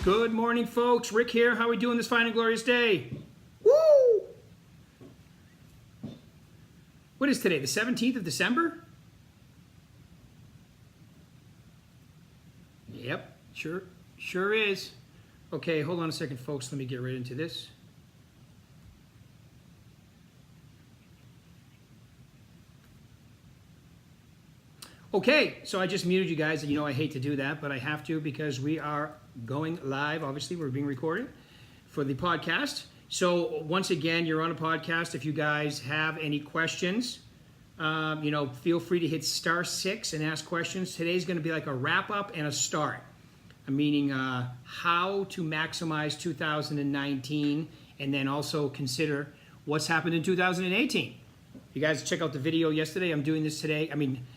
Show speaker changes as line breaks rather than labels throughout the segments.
Good morning, folks. Rick here. How are we doing this fine and glorious day? Woo! What is today, the 17th of December? Yep, sure is. Okay, hold on a second, folks. Let me get right into this. Okay, so I just muted you guys. You know I hate to do that, but I have to because we are going live. Obviously, we're being recorded for the podcast. So once again, you're on a podcast. If you guys have any questions, feel free to hit *6 and ask questions. Today's going to be like a wrap-up and a start, meaning how to maximize 2019 and then also consider what's happened in 2018. You guys check out the video yesterday. I'm doing this today.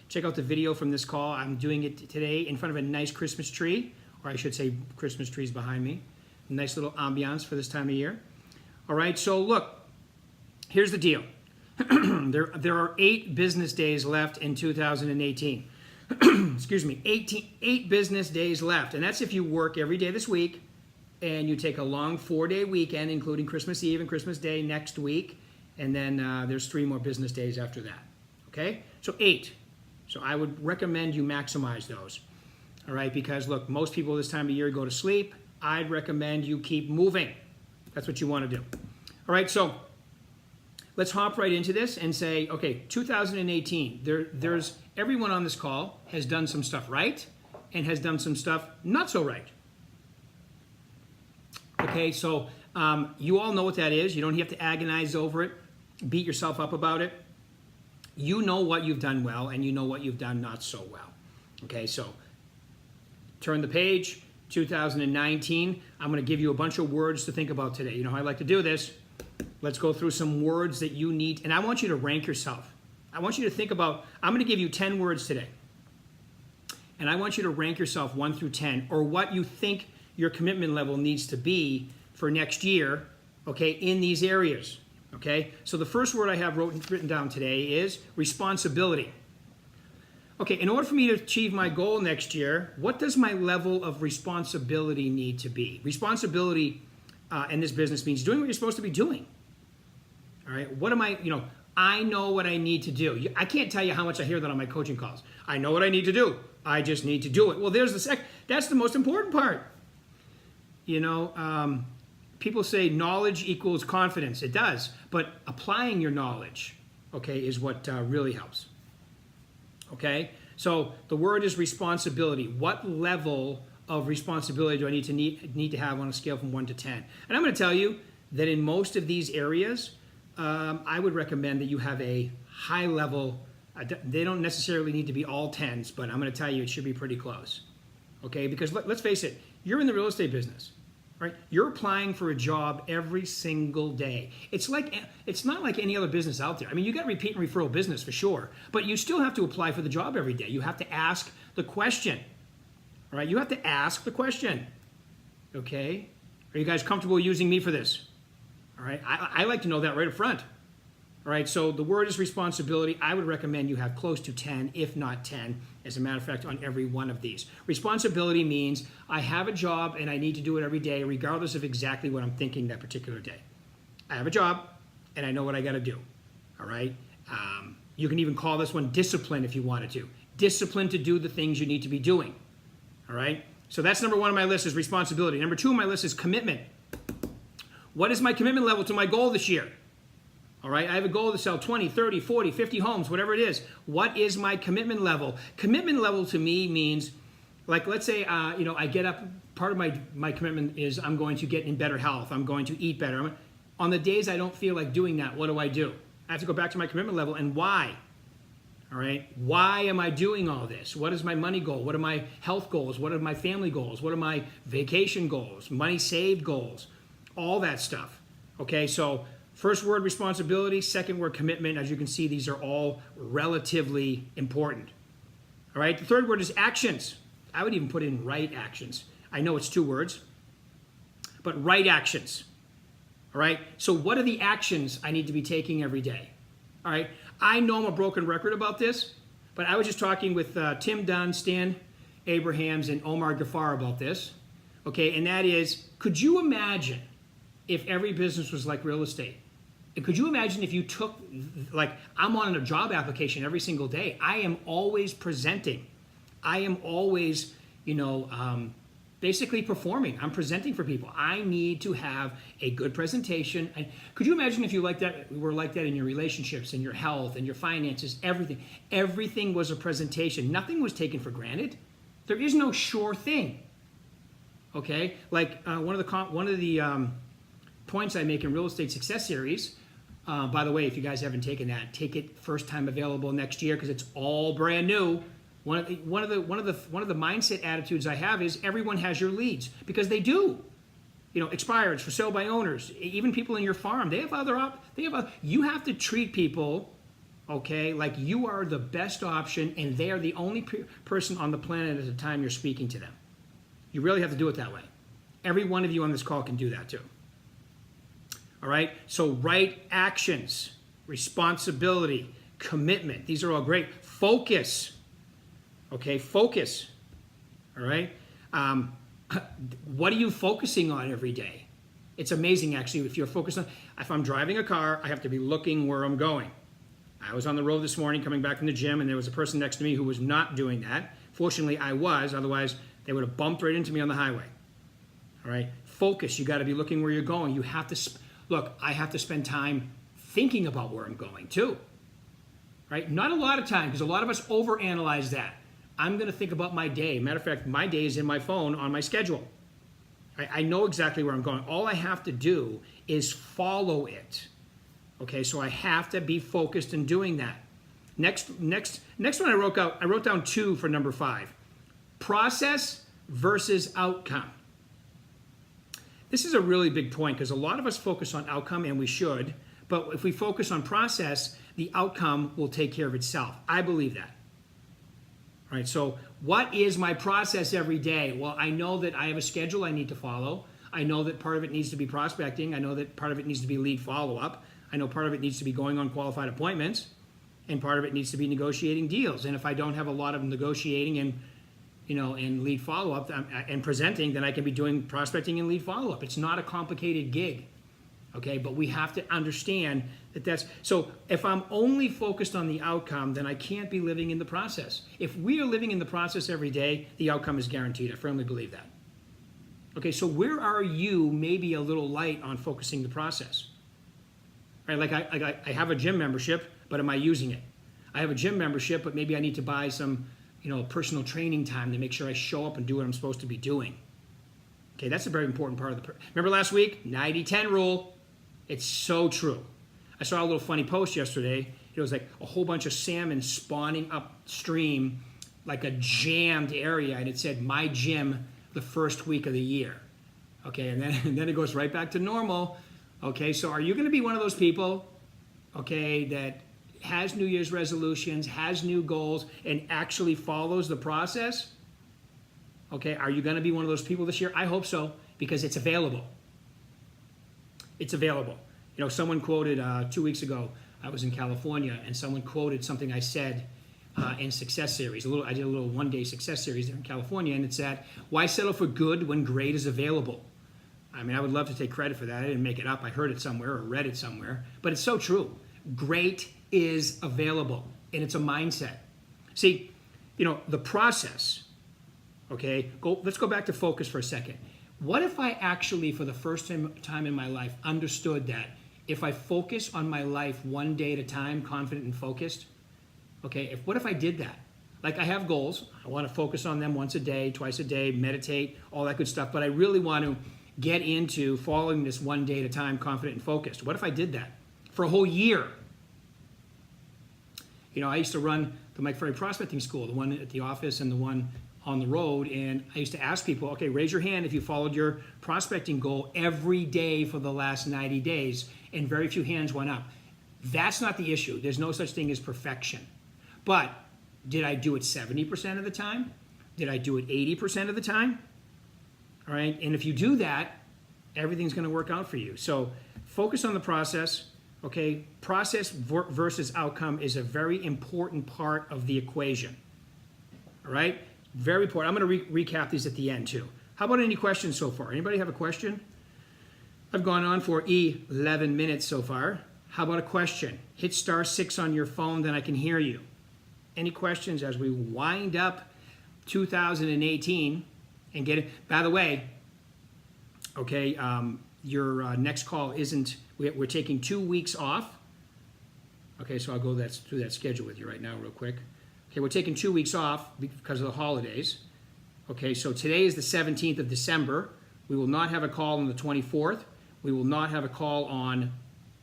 Check out the video from this call. I'm doing it today in front of a nice Christmas tree, or I should say Christmas trees behind me. Nice little ambiance for this time of year. All right, so look, here's the deal. There are 8 business days left in 2018. Excuse me, 8 business days left. And that's if you work every day this week and you take a long 4-day weekend, including Christmas Eve and Christmas Day next week. And then there's 3 more business days after that. Okay, so 8. So I would recommend you maximize those. All right, because look, most people this time of year go to sleep. I'd recommend you keep moving. That's what you want to do. All right, so let's hop right into this and say, okay, 2018, there's everyone on this call has done some stuff right and has done some stuff not so right. Okay, so you all know what that is. You don't have to agonize over it, beat yourself up about it. You know what you've done well and you know what you've done not so well. Okay, so turn the page, 2019. I'm going to give you a bunch of words to think about today. You know how I like to do this. Let's go through some words that you need, and I want you to rank yourself. I want you to think about, I'm going to give you 10 words today, and I want you to rank yourself 1 through 10, or what you think your commitment level needs to be for next year, okay, in these areas, okay? So the first word I have written down today is responsibility. Okay, in order for me to achieve my goal next year, what does my level of responsibility need to be? Responsibility in this business means doing what you're supposed to be doing. All right, what am I know what I need to do. I can't tell you how much I hear that on my coaching calls. I know what I need to do. I just need to do it. Well, that's the most important part. People say knowledge equals confidence. It does, but applying your knowledge, okay, is what really helps. Okay, so the word is responsibility. What level of responsibility do I need to have on a scale from 1 to 10? And I'm going to tell you that in most of these areas, I would recommend that you have a high level. They don't necessarily need to be all 10s, but I'm going to tell you it should be pretty close. Okay, because let's face it, you're in the real estate business. Right? You're applying for a job every single day. It's not like any other business out there. You got repeat and referral business for sure, but you still have to apply for the job every day. You have to ask the question. All right? You have to ask the question. Okay? Are you guys comfortable using me for this? All right? I like to know that right up front. All right? So the word is responsibility. I would recommend you have close to 10, if not 10, as a matter of fact, on every one of these. Responsibility means I have a job and I need to do it every day, regardless of exactly what I'm thinking that particular day. I have a job and I know what I got to do. All right? You can even call this one discipline if you wanted to. Discipline to do the things you need to be doing. All right? So that's number 1 on my list is responsibility. Number 2 on my list is commitment. What is my commitment level to my goal this year? All right, I have a goal to sell 20, 30, 40, 50 homes, whatever it is. What is my commitment level? Commitment level to me means, like, let's say, I get up, part of my commitment is I'm going to get in better health. I'm going to eat better. On the days I don't feel like doing that, what do? I have to go back to my commitment level and why. All right, why am I doing all this? What is my money goal? What are my health goals? What are my family goals? What are my vacation goals? Money saved goals? All that stuff. Okay, so first word, responsibility. Second word, commitment. As you can see, these are all relatively important. All right, the third word is actions. I would even put in right actions. I know it's 2 words, but right actions. All right, so what are the actions I need to be taking every day? All right, I know I'm a broken record about this, but I was just talking with Tim Dunn, Stan Abrahams, and Omar Ghaffar about this. okay, and that is, could you imagine if every business was like real estate? And could you imagine if you took, like, I'm on a job application every single day. I am always presenting. I am always, basically performing. I'm presenting for people. I need to have a good presentation. And could you imagine if you were like that in your relationships, in your health, and your finances, everything? Everything was a presentation. Nothing was taken for granted. There is no sure thing. Okay, like one of the points I make in Real Estate Success Series. By the way, if you guys haven't taken that, take it first time available next year because it's all brand new. One of the mindset attitudes I have is everyone has your leads because they do. Expireds, for sale by owners, even people in your farm, they have you have to treat people, okay, like you are the best option and they are the only person on the planet at the time you're speaking to them. You really have to do it that way. Every one of you on this call can do that too. All right? So right actions, responsibility, commitment. These are all great. Focus. Okay, focus. All right? What are you focusing on every day? It's amazing, actually, if you're focused on, if I'm driving a car, I have to be looking where I'm going. I was on the road this morning coming back from the gym, and there was a person next to me who was not doing that. Fortunately, I was. Otherwise, they would have bumped right into me on the highway. All right? Focus. You got to be looking where you're going. You have to, look, I have to spend time thinking about where I'm going, too. Right? Not a lot of time, because a lot of us overanalyze that. I'm going to think about my day. Matter of fact, my day is in my phone on my schedule. I know exactly where I'm going. All I have to do is follow it. Okay, so I have to be focused in doing that. Next one I wrote down 2 for number 5. Process versus outcome. This is a really big point because a lot of us focus on outcome, and we should. But if we focus on process, the outcome will take care of itself. I believe that. All right, so what is my process every day? Well, I know that I have a schedule I need to follow. I know that part of it needs to be prospecting. I know that part of it needs to be lead follow-up. I know part of it needs to be going on qualified appointments, and part of it needs to be negotiating deals. And if I don't have a lot of negotiating and lead follow-up and presenting, then I can be doing prospecting and lead follow-up. It's not a complicated gig. Okay, but we have to understand that so if I'm only focused on the outcome, then I can't be living in the process. If we are living in the process every day, the outcome is guaranteed. I firmly believe that. Okay, so where are you maybe a little light on focusing the process? Right, like I have a gym membership, but am I using it? I have a gym membership, but maybe I need to buy some, personal training time to make sure I show up and do what I'm supposed to be doing. Okay, that's a very important part of the. Remember last week, 90-10 rule. It's so true. I saw a little funny post yesterday. It was like a whole bunch of salmon spawning upstream, like a jammed area, and it said, "My gym, the first week of the year." Okay, and then it goes right back to normal. Okay, so are you going to be one of those people, okay, that has New Year's resolutions, has new goals, and actually follows the process? Okay, are you going to be one of those people this year? I hope so, because it's available. It's available. Someone quoted 2 weeks ago, I was in California, and someone quoted something I said in Success Series. I did a little one-day Success Series there in California, and it said, "Why settle for good when great is available?" I mean, I would love to take credit for that. I didn't make it up. I heard it somewhere or read it somewhere. But it's so true. Great is available, and it's a mindset. See, the process, okay, let's go back to focus for a second. What if I actually, for the first time in my life, understood that if I focus on my life one day at a time, confident and focused, okay, what if I did that? Like, I have goals. I want to focus on them once a day, twice a day, meditate, all that good stuff. But I really want to get into following this one day at a time, confident and focused. What if I did that for a whole year? I used to run the Mike Ferry Prospecting School, the one at the office and the one on the road, and I used to ask people, okay, raise your hand if you followed your prospecting goal every day for the last 90 days, and very few hands went up. That's not the issue. There's no such thing as perfection. But did I do it 70% of the time? Did I do it 80% of the time? All right, and if you do that, everything's going to work out for you. So focus on the process. Okay, process versus outcome is a very important part of the equation. All right, very important. I'm going to recap these at the end too. How about any questions so far? Anybody have a question? I've gone on for 11 minutes so far. How about a question? Hit *6 on your phone, then I can hear you. Any questions as we wind up 2018 and get it? By the way, okay, your next call isn't, we're taking 2 weeks off. Okay, so I'll go through that schedule with you right now real quick. Okay, we're taking 2 weeks off because of the holidays. Okay, so today is the 17th of December. We will not have a call on the 24th. We will not have a call on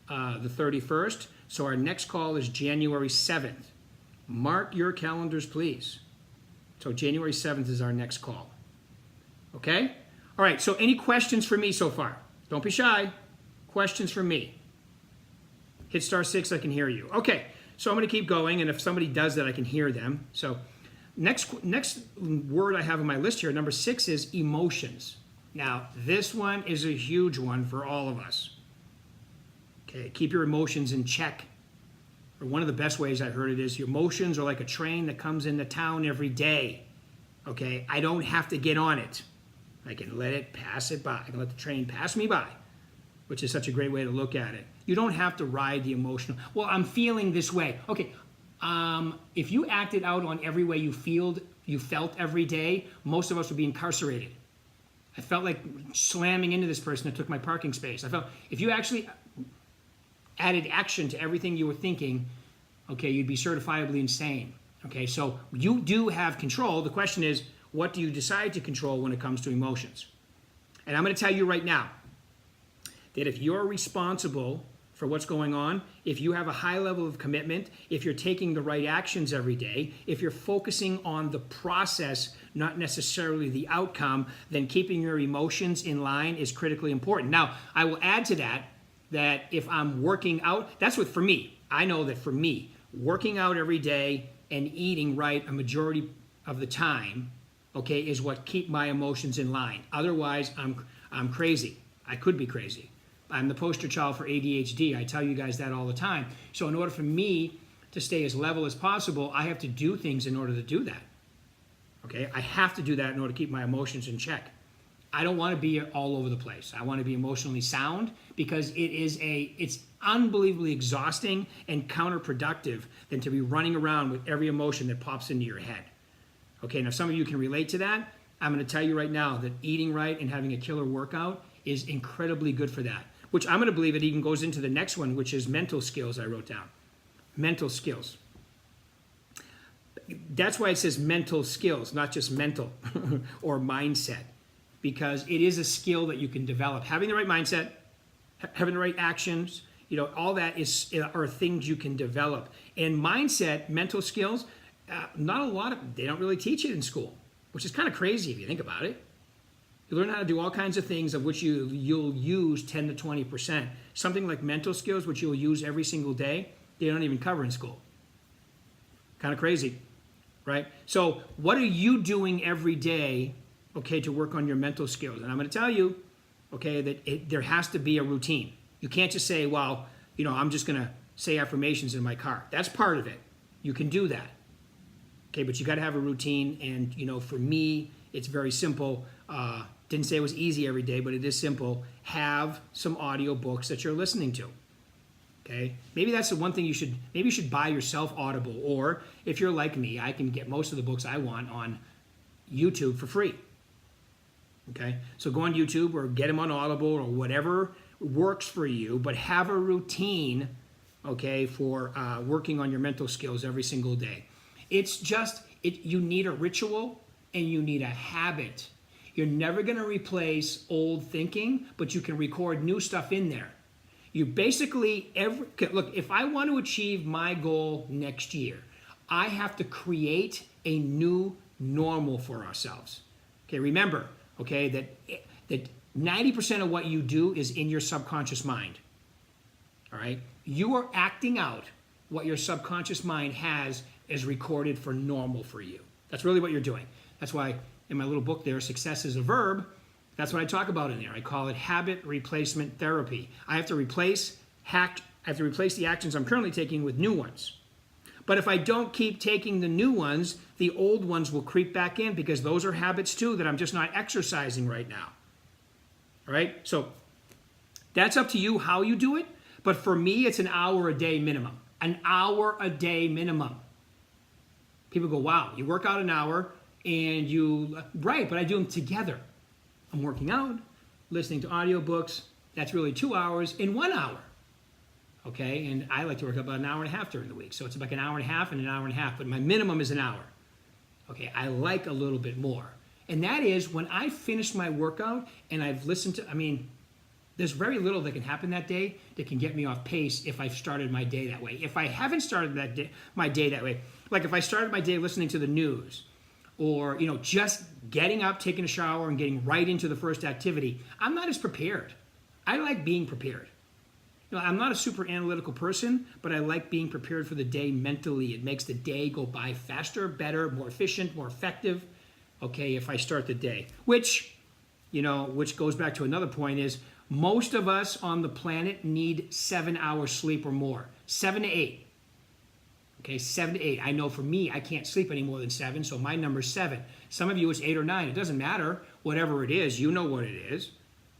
the 31st. So our next call is January 7th. Mark your calendars, please. So January 7th is our next call. Okay? All right, so any questions for me so far? Don't be shy. Questions for me. Hit *6, I can hear you. Okay, so I'm going to keep going, and if somebody does that, I can hear them. So next word I have on my list here, number 6, is emotions. Now, this one is a huge one for all of us. Okay, keep your emotions in check. Or one of the best ways I heard it is your emotions are like a train that comes into town every day. Okay, I don't have to get on it. I can let it pass it by. I can let the train pass me by, which is such a great way to look at it. You don't have to ride the emotional. Well, I'm feeling this way. Okay, if you acted out on every way you felt every day, most of us would be incarcerated. I felt like slamming into this person that took my parking space. I felt if you actually added action to everything you were thinking, okay, you'd be certifiably insane. Okay, so you do have control. The question is, what do you decide to control when it comes to emotions? And I'm going to tell you right now that if you're responsible for what's going on, if you have a high level of commitment, if you're taking the right actions every day, if you're focusing on the process, not necessarily the outcome, then keeping your emotions in line is critically important. Now, I will add to that if I'm working out, that's what for me, I know that for me, working out every day and eating right a majority of the time, okay, is what keep my emotions in line. Otherwise, I'm crazy. I could be crazy. I'm the poster child for ADHD. I tell you guys that all the time. So in order for me to stay as level as possible, I have to do things in order to do that. Okay, I have to do that in order to keep my emotions in check. I don't want to be all over the place. I want to be emotionally sound because it's unbelievably exhausting and counterproductive than to be running around with every emotion that pops into your head. Okay, now some of you can relate to that. I'm going to tell you right now that eating right and having a killer workout is incredibly good for that, which I'm going to believe it even goes into the next one, which is mental skills I wrote down. Mental skills. That's why it says mental skills, not just mental or mindset, because it is a skill that you can develop. Having the right mindset, having the right actions, all that are things you can develop. And mindset, mental skills, not a lot of, they don't really teach it in school, which is kind of crazy if you think about it. You learn how to do all kinds of things of which you'll use 10 to 20%. Something like mental skills, which you'll use every single day, they don't even cover in school. Kind of crazy, right? So what are you doing every day, okay, to work on your mental skills? And I'm going to tell you, okay, that there has to be a routine. You can't just say, well, I'm just going to say affirmations in my car. That's part of it. You can do that. Okay, but you got to have a routine. And, for me, it's very simple. Didn't say it was easy every day, but it is simple. Have some audio books that you're listening to. Okay, maybe that's the one thing you should buy yourself Audible, or if you're like me, I can get most of the books I want on YouTube for free. Okay, so go on YouTube or get them on Audible or whatever works for you, but have a routine, okay, for working on your mental skills every single day. It's just, you need a ritual and you need a habit. You're never going to replace old thinking, but you can record new stuff in there. You basically, look, if I want to achieve my goal next year, I have to create a new normal for ourselves. Okay, remember, okay, that 90% of what you do is in your subconscious mind. All right? You are acting out what your subconscious mind has as recorded for normal for you. That's really what you're doing. That's why in my little book there, Success is a Verb, that's what I talk about in there. I call it habit replacement therapy. I have to replace the actions I'm currently taking with new ones. But if I don't keep taking the new ones, the old ones will creep back in because those are habits too that I'm just not exercising right now. All right? So that's up to you how you do it. But for me, it's an hour a day minimum. An hour a day minimum. People go, wow, you work out an hour and you, right, but I do them together. I'm working out, listening to audiobooks. That's really 2 hours in 1 hour. Okay, and I like to work about an hour and a half during the week. So it's like an hour and a half and an hour and a half, but my minimum is an hour. Okay, I like a little bit more. And that is when I finish my workout and I've listened to, I mean, there's very little that can happen that day that can get me off pace if I've started my day that way. If I haven't started my day that way, like if I started my day listening to the news or, you know, just getting up, taking a shower and getting right into the first activity, I'm not as prepared. I like being prepared. You know, I'm not a super analytical person, but I like being prepared for the day mentally. It makes the day go by faster, better, more efficient, more effective, okay, if I start the day. Which goes back to another point is most of us on the planet need 7 hours sleep or more. 7 to 8. Okay, 7 to 8. I know for me, I can't sleep any more than 7, so my number's 7. Some of you, it's 8 or 9. It doesn't matter. Whatever it is, you know what it is.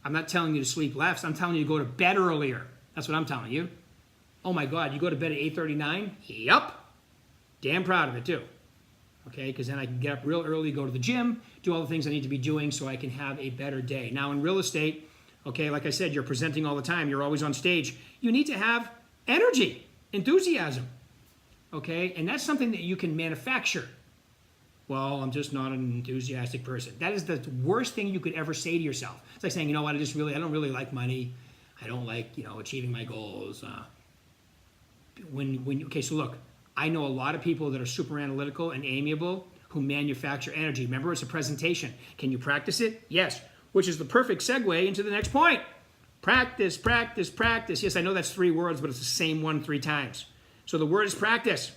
I'm not telling you to sleep less. I'm telling you to go to bed earlier. That's what I'm telling you. Oh my God, you go to bed at 8:39? Yup. Damn proud of it too. Okay, because then I can get up real early, go to the gym, do all the things I need to be doing so I can have a better day. Now in real estate, okay, like I said, you're presenting all the time. You're always on stage. You need to have energy, enthusiasm. Okay, and that's something that you can manufacture. Well, I'm just not an enthusiastic person. That is the worst thing you could ever say to yourself. It's like saying, you know what, I don't really like money. I don't like, achieving my goals. Okay, so look, I know a lot of people that are super analytical and amiable who manufacture energy. Remember, it's a presentation. Can you practice it? Yes, which is the perfect segue into the next point. Practice, practice, practice. Yes, I know that's 3 words, but it's the same one 3 times. So the word is practice.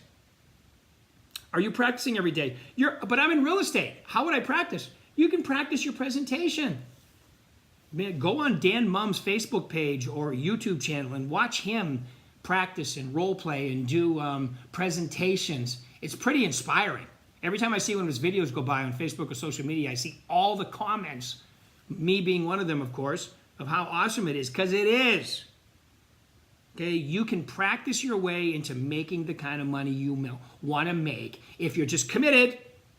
Are you practicing every day? But I'm in real estate. How would I practice? You can practice your presentation. Man, go on Dan Mum's Facebook page or YouTube channel and watch him practice and role play and do presentations. It's pretty inspiring. Every time I see one of his videos go by on Facebook or social media, I see all the comments, me being one of them, of course, of how awesome it is, because it is. Okay, you can practice your way into making the kind of money you want to make if you're just committed.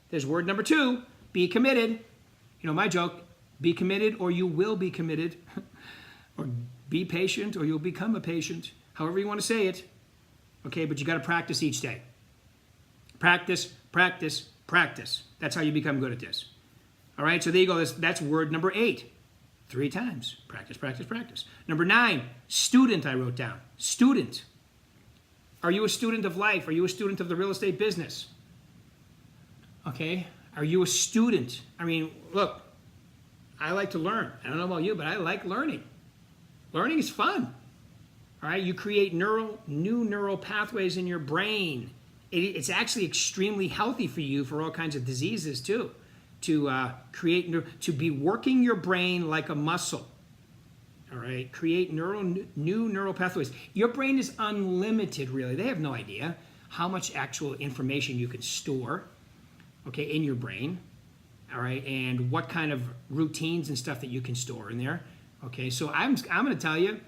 There's word number 2, be committed. You know my joke, be committed or you will be committed. Or be patient or you'll become a patient. However you want to say it. Okay, but you got to practice each day. Practice, practice, practice. That's how you become good at this. All right, so there you go. That's word number 8. 3 times. Practice, practice, practice. Number 9, student I wrote down. Student. Are you a student of life? Are you a student of the real estate business? Okay, are you a student? I mean, look, I like to learn. I don't know about you, but I like learning. Learning is fun. All right, you create new neural pathways in your brain. It's actually extremely healthy for you for all kinds of diseases too. To be working your brain like a muscle. All right, create new neural pathways. Your brain is unlimited, really. They have no idea how much actual information you can store, okay, in your brain. All right, and what kind of routines and stuff that you can store in there. Okay, so I'm going to tell you,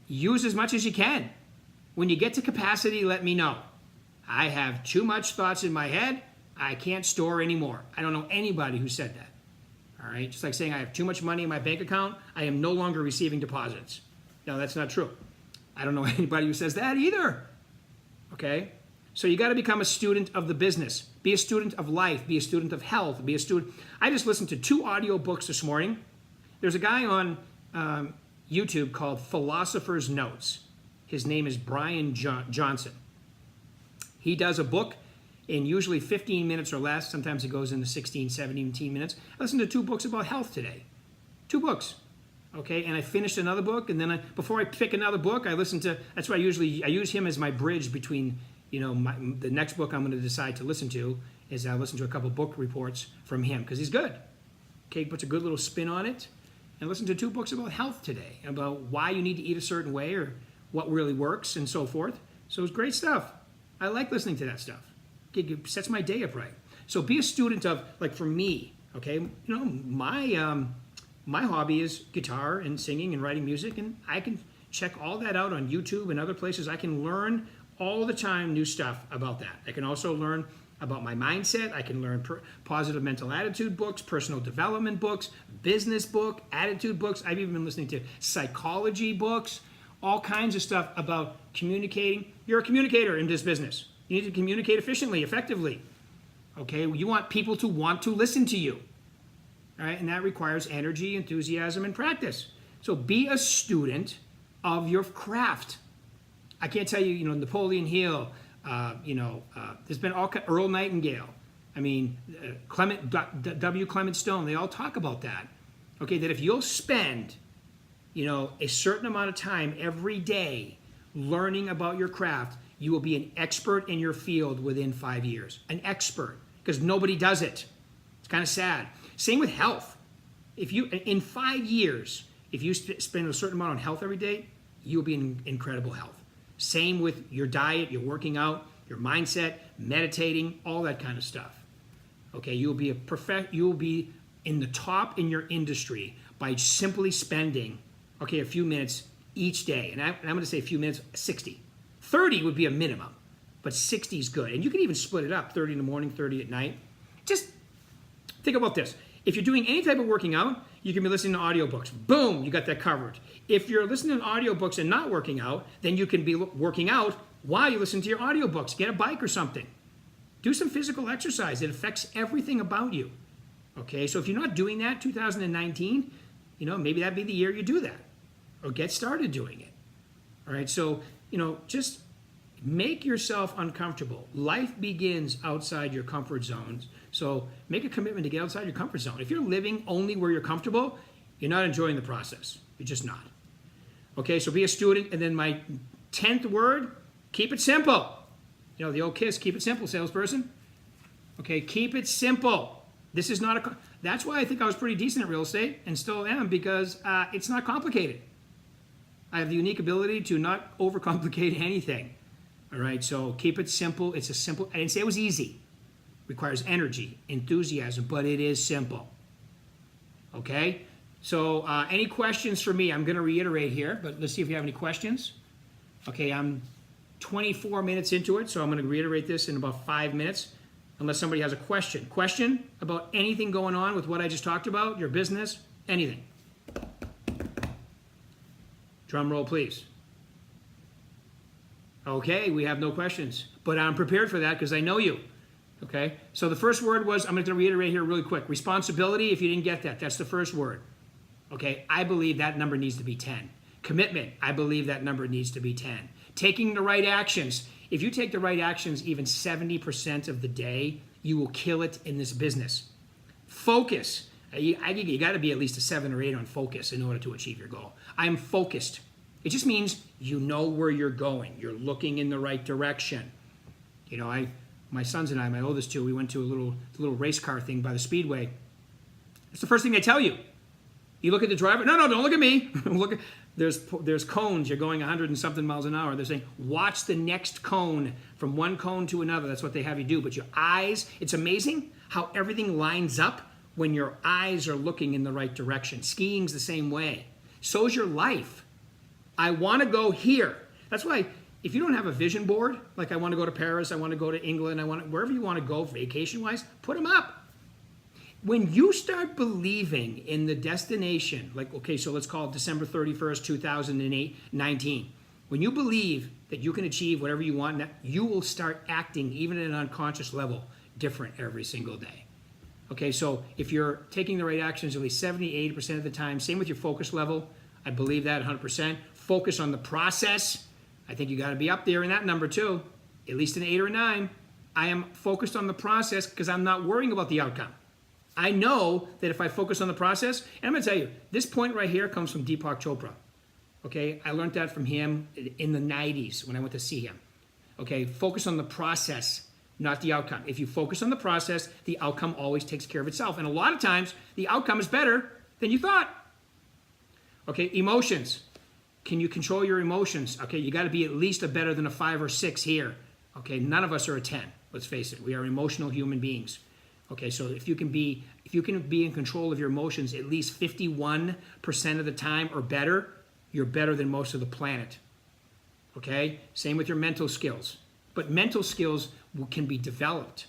use as much as you can. When you get to capacity, let me know. I have too much thoughts in my head. I can't store anymore. I don't know anybody who said that. All right, just like saying I have too much money in my bank account, I am no longer receiving deposits. No, that's not true. I don't know anybody who says that either. Okay, so you got to become a student of the business. Be a student of life. Be a student of health. Be a student. I just listened to 2 audio books this morning. There's a guy on YouTube called Philosopher's Notes. His name is Brian Johnson. He does a book in usually 15 minutes or less. Sometimes it goes into 16, 17 minutes. I listened to 2 books about health today. 2 books. Okay, and I finished another book, and then before I pick another book, I listen to, that's why I use him as my bridge between, the next book I'm going to decide to listen to is I listen to a couple book reports from him, because he's good. Okay, he puts a good little spin on it. And listen to 2 books about health today, about why you need to eat a certain way or what really works and so forth. So it's great stuff. I like listening to that stuff. It sets my day up right. So be a student of, like for me, okay, you know, my hobby is guitar and singing and writing music, and I can check all that out on YouTube and other places. I can learn all the time new stuff about that. I can also learn about my mindset. I can learn positive mental attitude books, personal development books, business book, attitude books. I've even been listening to psychology books, all kinds of stuff about communicating. You're a communicator in this business. You need to communicate efficiently, effectively. Okay, you want people to want to listen to you. All right, and that requires energy, enthusiasm, and practice. So be a student of your craft. I can't tell you, Napoleon Hill, there's been all Earl Nightingale. I mean, Clement Stone, they all talk about that. Okay, that if you'll spend, a certain amount of time every day learning about your craft, you will be an expert in your field within 5 years. An expert, because nobody does it. It's kind of sad. Same with health. In 5 years, if you spend a certain amount on health every day, you'll be in incredible health. Same with your diet, your working out, your mindset, meditating, all that kind of stuff. Okay, you'll be in the top in your industry by simply spending, a few minutes each day. And I'm going to say a few minutes, 60. 30 would be a minimum, but 60 is good. And you can even split it up, 30 in the morning, 30 at night. Just think about this. If you're doing any type of working out, you can be listening to audiobooks. Boom, you got that covered. If you're listening to audiobooks and not working out, then you can be working out while you listen to your audiobooks. Get a bike or something. Do some physical exercise. It affects everything about you. Okay, so if you're not doing that, 2019, maybe that'd be the year you do that. Or get started doing it. All right, so, just make yourself uncomfortable. Life begins outside your comfort zones. So make a commitment to get outside your comfort zone. If you're living only where you're comfortable, you're not enjoying the process. You're just not. Okay, so be a student. And then my 10th word, keep it simple. The old KISS, keep it simple, salesperson. Okay, keep it simple. This is not that's why I think I was pretty decent at real estate and still am, because it's not complicated. I have the unique ability to not overcomplicate anything. All right, so keep it simple. It's a simple, I didn't say it was easy. Requires energy, enthusiasm, but it is simple. Okay, so any questions for me? I'm going to reiterate here, but let's see if you have any questions. Okay, I'm 24 minutes into it, so I'm going to reiterate this in about 5 minutes, unless somebody has a question. Question about anything going on with what I just talked about, your business, anything. Drum roll, please. Okay, we have no questions, but I'm prepared for that because I know you. Okay, so the first word was, I'm going to reiterate here really quick, responsibility. If you didn't get that, that's the first word. Okay, I believe that number needs to be 10. Commitment, I believe that number needs to be 10. Taking the right actions. If you take the right actions even 70% of the day, you will kill it in this business. Focus. You got to be at least a 7 or 8 on focus in order to achieve your goal. I'm focused. It just means you know where you're going. You're looking in the right direction. My sons and I, my oldest two, we went to a little race car thing by the speedway. It's the first thing they tell you. You look at the driver. No, don't look at me. There's cones. You're going 100 and something miles an hour. They're saying, watch the next cone from one cone to another. That's what they have you do. But your eyes, it's amazing how everything lines up when your eyes are looking in the right direction. Skiing's the same way. So's your life. I want to go here. That's why if you don't have a vision board, like I want to go to Paris, I want to go to England, wherever you want to go vacation-wise, put them up. When you start believing in the destination, like, okay, so let's call it December 31st, 2019. When you believe that you can achieve whatever you want, you will start acting, even at an unconscious level, different every single day. Okay, so if you're taking the right actions at least 70, 80% of the time, same with your focus level, I believe that 100%. Focus on the process. I think you got to be up there in that number too, at least an 8 or a 9. I am focused on the process because I'm not worrying about the outcome. I know that if I focus on the process, and I'm going to tell you, this point right here comes from Deepak Chopra. Okay, I learned that from him in the 90s when I went to see him. Okay, focus on the process, not the outcome. If you focus on the process, the outcome always takes care of itself. And a lot of times, the outcome is better than you thought. Okay, emotions. Can you control your emotions? Okay, you got to be at least a better than a 5 or 6 here. Okay, none of us are a 10. Let's face it. We are emotional human beings. Okay, so if you can be in control of your emotions at least 51% of the time or better, you're better than most of the planet. Okay? Same with your mental skills. But mental skills can be developed.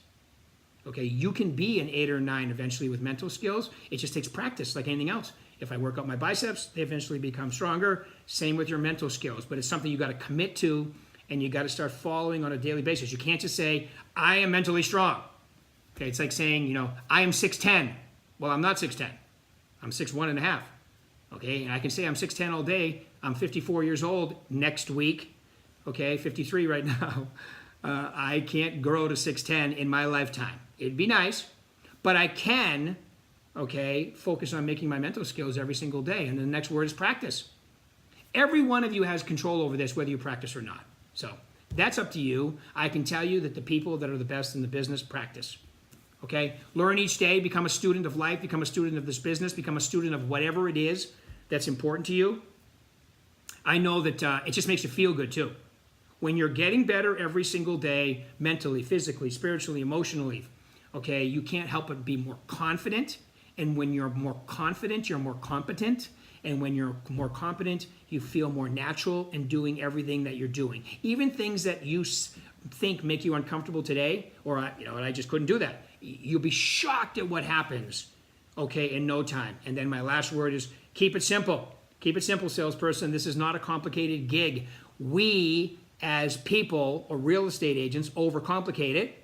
Okay, you can be an 8 or 9 eventually with mental skills. It just takes practice like anything else. If I work out my biceps, they eventually become stronger. Same with your mental skills. But it's something you got to commit to, and you got to start following on a daily basis. You can't just say, I am mentally strong. Okay, it's like saying, I am 6'10". Well, I'm not 6'10". I'm 6'1.5". Okay, and I can say I'm 6'10" all day. I'm 54 years old next week. Okay, 53 right now. I can't grow to 6'10" in my lifetime. It'd be nice, but I can, focus on making my mental skills every single day. And the next word is practice. Every one of you has control over this, whether you practice or not. So that's up to you. I can tell you that the people that are the best in the business practice. Okay? Learn each day, become a student of life, become a student of this business, become a student of whatever it is that's important to you. I know that it just makes you feel good too. When you're getting better every single day, mentally, physically, spiritually, emotionally, you can't help but be more confident. And when you're more confident, you're more competent. And when you're more competent, you feel more natural in doing everything that you're doing. Even things that you think make you uncomfortable today, or I just couldn't do that. You'll be shocked at what happens, in no time. And then my last word is keep it simple. Keep it simple, salesperson. This is not a complicated gig. We, as people or real estate agents, overcomplicate it.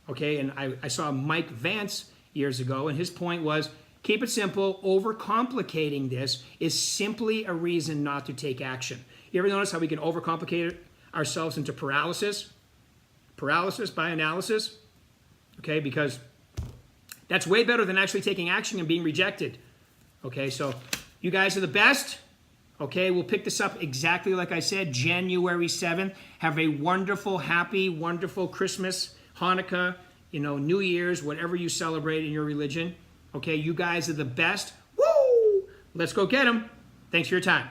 And I saw Mike Vance years ago, and his point was, keep it simple. Overcomplicating this is simply a reason not to take action. You ever notice how we can overcomplicate ourselves into paralysis? Paralysis by analysis? Because that's way better than actually taking action and being rejected. So you guys are the best. We'll pick this up exactly like I said, January 7th. Have a wonderful, happy, wonderful Christmas, Hanukkah, New Year's, whatever you celebrate in your religion. You guys are the best. Woo! Let's go get them. Thanks for your time.